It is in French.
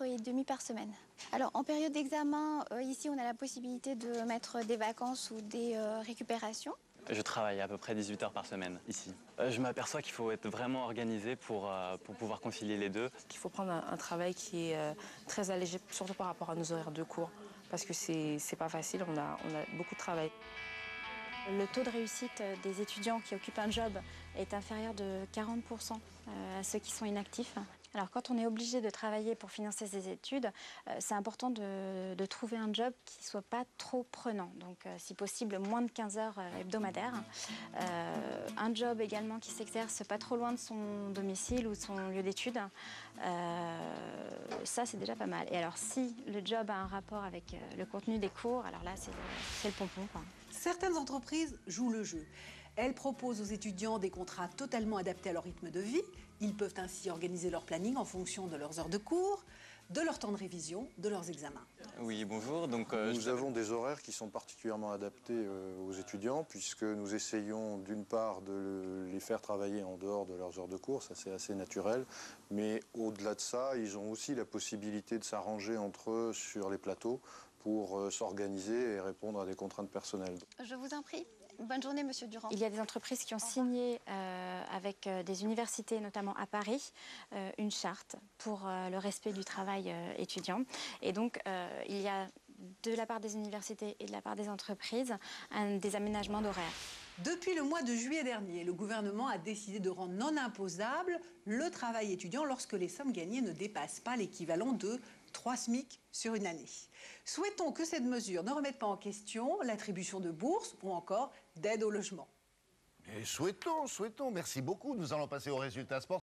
Et demi par semaine. Alors en période d'examen, ici on a la possibilité de mettre des vacances ou des récupérations. Je travaille à peu près 18 heures par semaine ici. Je m'aperçois qu'il faut être vraiment organisé pour pouvoir concilier les deux. Il faut prendre un travail qui est très allégé, surtout par rapport à nos horaires de cours, parce que c'est pas facile, on a beaucoup de travail. Le taux de réussite des étudiants qui occupent un job est inférieur de 40% à ceux qui sont inactifs. Alors quand on est obligé de travailler pour financer ses études, c'est important de trouver un job qui ne soit pas trop prenant. Donc si possible, moins de 15 heures hebdomadaires. Un job également qui s'exerce pas trop loin de son domicile ou de son lieu d'études. Ça, c'est déjà pas mal. Et alors si le job a un rapport avec le contenu des cours, alors là, c'est le pompon, quoi. Certaines entreprises jouent le jeu. Elles proposent aux étudiants des contrats totalement adaptés à leur rythme de vie. Ils peuvent ainsi organiser leur planning en fonction de leurs heures de cours, de leur temps de révision, de leurs examens. Oui, bonjour. Donc, nous avons des horaires qui sont particulièrement adaptés aux étudiants, puisque nous essayons d'une part de les faire travailler en dehors de leurs heures de cours, ça c'est assez naturel, mais au-delà de ça, ils ont aussi la possibilité de s'arranger entre eux sur les plateaux pour s'organiser et répondre à des contraintes personnelles. Je vous en prie. Bonne journée, Monsieur Durand. Il y a des entreprises qui ont signé avec des universités, notamment à Paris, une charte pour le respect du travail étudiant. Et donc, il y a de la part des universités et de la part des entreprises des aménagements d'horaires. Depuis le mois de juillet dernier, le gouvernement a décidé de rendre non imposable le travail étudiant lorsque les sommes gagnées ne dépassent pas l'équivalent de 3 SMIC sur une année. Souhaitons que cette mesure ne remette pas en question l'attribution de bourses ou encore d'aide au logement. Et souhaitons. Merci beaucoup. Nous allons passer aux résultats sportifs.